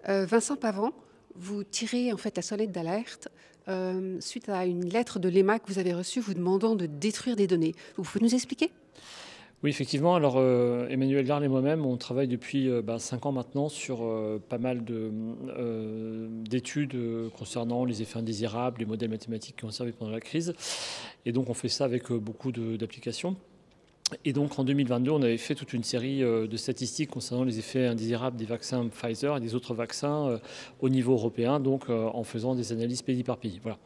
Vincent Pavant, vous tirez en fait la sonnette d'alerte suite à une lettre de l'EMA que vous avez reçue vous demandant de détruire des données. Vous pouvez nous expliquer? Oui, effectivement. Alors, Emmanuel Larl et moi-même, on travaille depuis 5 ans maintenant sur pas mal d'études concernant les effets indésirables, les modèles mathématiques qui ont servi pendant la crise. Et donc, on fait ça avec beaucoup d'applications. Et donc en 2022, on avait fait toute une série de statistiques concernant les effets indésirables des vaccins Pfizer et des autres vaccins au niveau européen, donc en faisant des analyses pays par pays. Voilà.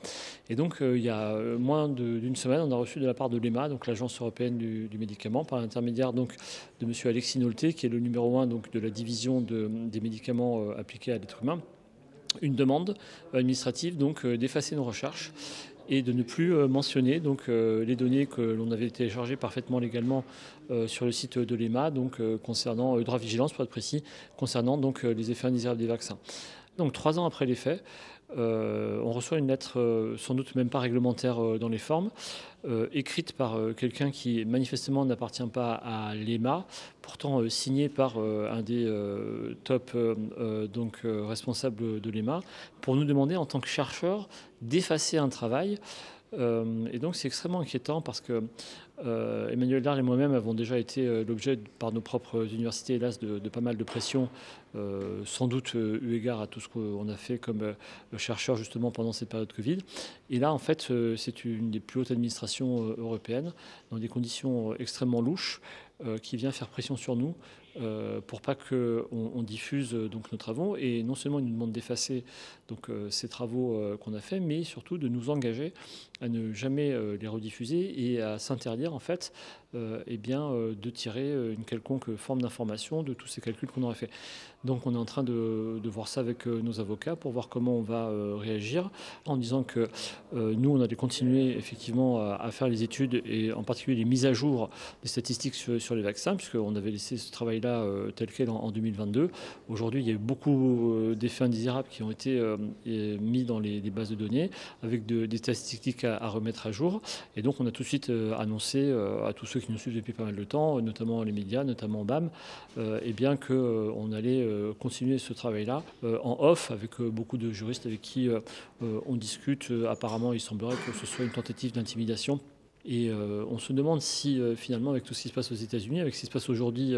Et donc il y a moins d'une semaine, on a reçu de la part de l'EMA, donc l'Agence européenne du médicament, par l'intermédiaire donc de M. Alexis Nolte, qui est le numéro 1 donc, de la division des médicaments appliqués à l'être humain, une demande administrative donc d'effacer nos recherches et de ne plus mentionner donc, les données que l'on avait téléchargées parfaitement légalement sur le site de l'EMA, donc concernant droit de vigilance pour être précis, concernant donc les effets indésirables des vaccins. Donc 3 ans après les faits, on reçoit une lettre, sans doute même pas réglementaire dans les formes, écrite par quelqu'un qui manifestement n'appartient pas à l'EMA, pourtant signée par un des top responsables de l'EMA, pour nous demander en tant que chercheurs d'effacer un travail. Et donc c'est extrêmement inquiétant parce que Emmanuel Larl et moi-même avons déjà été l'objet par nos propres universités, hélas, de pas mal de pression, sans doute eu égard à tout ce qu'on a fait comme chercheurs justement pendant cette période Covid. Et là, en fait, c'est une des plus hautes administrations européennes, dans des conditions extrêmement louches, qui vient faire pression sur nous pour pas qu'on diffuse donc nos travaux. Et non seulement ils nous demandent d'effacer donc ces travaux qu'on a faits, mais surtout de nous engager à ne jamais les rediffuser et à s'interdire en fait de tirer une quelconque forme d'information de tous ces calculs qu'on aurait fait. Donc on est en train de voir ça avec nos avocats pour voir comment on va réagir, en disant que nous on allait continuer effectivement à faire les études et en particulier les mises à jour des statistiques sur les vaccins, puisqu'on avait laissé ce travail-là tel quel en 2022. Aujourd'hui il y a eu beaucoup d'effets indésirables qui ont été mis dans les bases de données avec des statistiques à remettre à jour. Et donc on a tout de suite annoncé à tous ceux qui nous suivent depuis pas mal de temps, notamment les médias, notamment BAM, qu'on allait continuer ce travail-là en off avec beaucoup de juristes avec qui on discute. Apparemment, il semblerait que ce soit une tentative d'intimidation. Et on se demande si finalement, avec tout ce qui se passe aux États-Unis, avec ce qui se passe aujourd'hui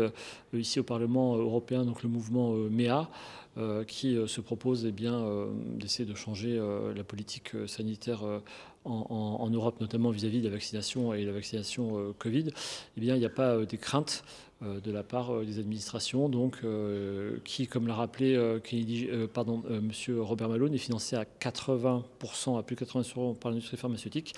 ici au Parlement européen, donc le mouvement MEA, qui se propose d'essayer de changer la politique sanitaire en Europe, notamment vis-à-vis de la vaccination et la vaccination Covid, il n'y a pas des craintes de la part des administrations, donc, qui, comme l'a rappelé Monsieur Robert Malone, est financé à 80%, à plus de 80% par l'industrie pharmaceutique,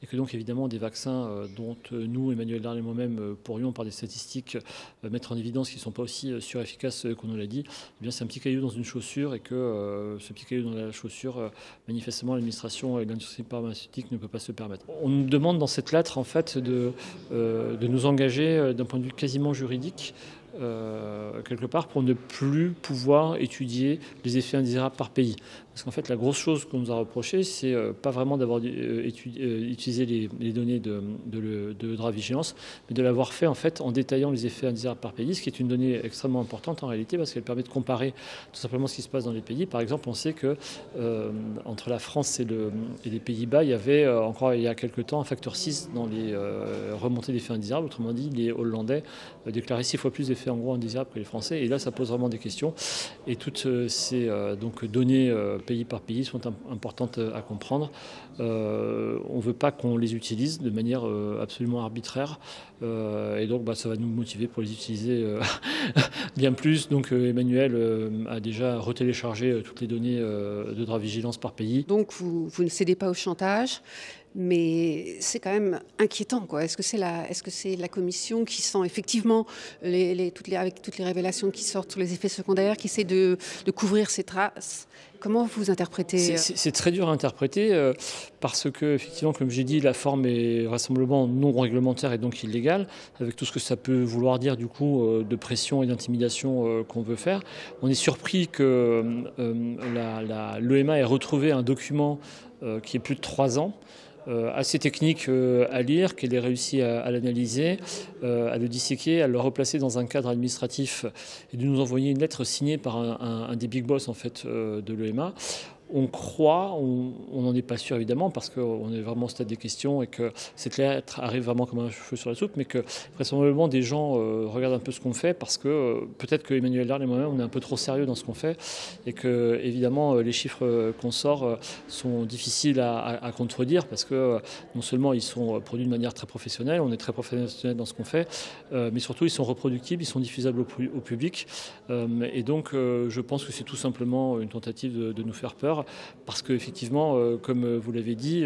et que donc évidemment des vaccins dont nous, Emmanuel Larl et moi-même, pourrions par des statistiques mettre en évidence qu'ils ne sont pas aussi efficaces qu'on nous l'a dit, c'est un petit caillou dans une chaussure, et que ce petit caillou dans la chaussure, manifestement l'administration et l'industrie pharmaceutique ne peut pas se permettre. On nous demande dans cette lettre en fait de nous engager d'un point de vue quasiment juridique, quelque part, pour ne plus pouvoir étudier les effets indésirables par pays. Parce qu'en fait, la grosse chose qu'on nous a reproché, c'est pas vraiment d'avoir utilisé les données de droit de vigilance, mais de l'avoir fait en fait en détaillant les effets indésirables par pays, ce qui est une donnée extrêmement importante en réalité, parce qu'elle permet de comparer tout simplement ce qui se passe dans les pays. Par exemple, on sait que entre la France et les Pays-Bas, il y avait encore il y a quelques temps un facteur 6 dans les remontées d'effets indésirables. Autrement dit, les Hollandais déclaraient 6 fois plus d'effets en gros indésirables que les Français. Et là, ça pose vraiment des questions. Et toutes ces données pays par pays sont importantes à comprendre. On ne veut pas qu'on les utilise de manière absolument arbitraire. Et donc, ça va nous motiver pour les utiliser bien plus. Donc, Emmanuel a déjà retéléchargé toutes les données de droit de vigilance par pays. Donc, vous ne cédez pas au chantage, mais c'est quand même inquiétant, quoi. Est-ce que c'est la commission qui sent effectivement, avec toutes les révélations qui sortent sur les effets secondaires, qui essaie de couvrir ces traces? Comment vous interprétez? C'est très dur à interpréter parce que, effectivement, comme j'ai dit, la forme est rassemblement non réglementaire et donc illégal, avec tout ce que ça peut vouloir dire du coup de pression et d'intimidation qu'on veut faire. On est surpris que l'EMA ait retrouvé un document qui est plus de 3 ans, assez technique à lire, qu'elle ait réussi à l'analyser, à le disséquer, à le replacer dans un cadre administratif et de nous envoyer une lettre signée par un des big boss en fait, de l'EMA. On croit, on n'en est pas sûr évidemment parce qu'on est vraiment au stade des questions et que cette lettre arrive vraiment comme un cheveu sur la soupe, mais que vraisemblablement des gens regardent un peu ce qu'on fait parce que peut-être que Emmanuel Darles et moi-même on est un peu trop sérieux dans ce qu'on fait et que évidemment les chiffres qu'on sort sont difficiles à contredire parce que non seulement ils sont produits de manière très professionnelle, on est très professionnel dans ce qu'on fait, mais surtout ils sont reproductibles, ils sont diffusables au public et donc je pense que c'est tout simplement une tentative de nous faire peur. Parce qu'effectivement, comme vous l'avez dit,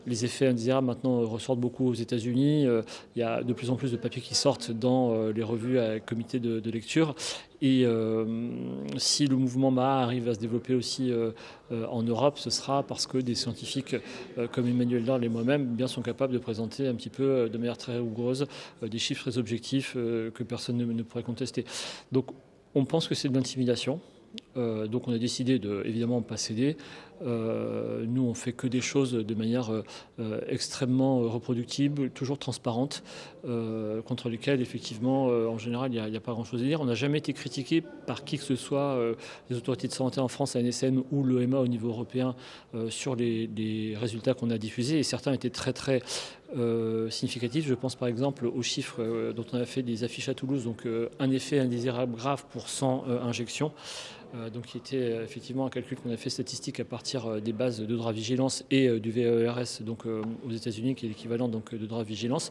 les effets indésirables maintenant ressortent beaucoup aux États-Unis. Il y a de plus en plus de papiers qui sortent dans les revues à comité de lecture. Et si le mouvement MAHA arrive à se développer aussi en Europe, ce sera parce que des scientifiques comme Emmanuel Darles et moi-même bien sont capables de présenter un petit peu de manière très rigoureuse des chiffres très objectifs que personne ne pourrait contester. Donc on pense que c'est de l'intimidation. Donc on a décidé de évidemment pas céder. Nous on fait que des choses de manière extrêmement reproductible, toujours transparente, contre lesquelles effectivement en général il n'y a pas grand chose à dire. On n'a jamais été critiqué par qui que ce soit, les autorités de santé en France, la NSM ou l'EMA au niveau européen sur les résultats qu'on a diffusés, et certains étaient très très significatifs. Je pense par exemple aux chiffres dont on a fait des affiches à Toulouse, donc un effet indésirable grave pour 100 injections. Donc qui était effectivement un calcul qu'on a fait statistique à partir des bases de droit vigilance et du VERS donc aux États-Unis, qui est l'équivalent donc de droit vigilance,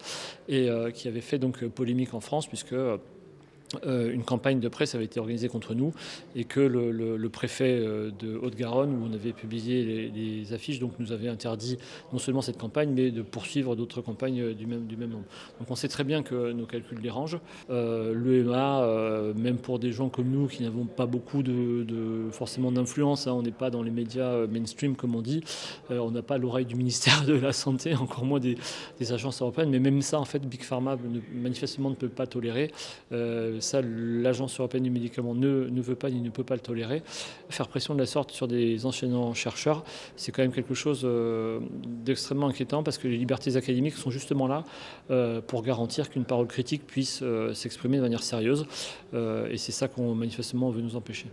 et qui avait fait donc polémique en France puisque une campagne de presse avait été organisée contre nous et que le préfet de Haute-Garonne, où on avait publié les affiches, donc nous avait interdit non seulement cette campagne, mais de poursuivre d'autres campagnes du même nombre. Donc on sait très bien que nos calculs dérangent. L'EMA, même pour des gens comme nous qui n'avons pas beaucoup forcément d'influence, hein, on n'est pas dans les médias mainstream comme on dit, on n'a pas l'oreille du ministère de la Santé, encore moins des agences européennes, mais même ça en fait Big Pharma manifestement ne peut pas tolérer. Ça, l'Agence européenne du médicament ne veut pas ni ne peut pas le tolérer. Faire pression de la sorte sur des enseignants-chercheurs, c'est quand même quelque chose d'extrêmement inquiétant parce que les libertés académiques sont justement là pour garantir qu'une parole critique puisse s'exprimer de manière sérieuse. Et c'est ça qu'on manifestement veut nous empêcher.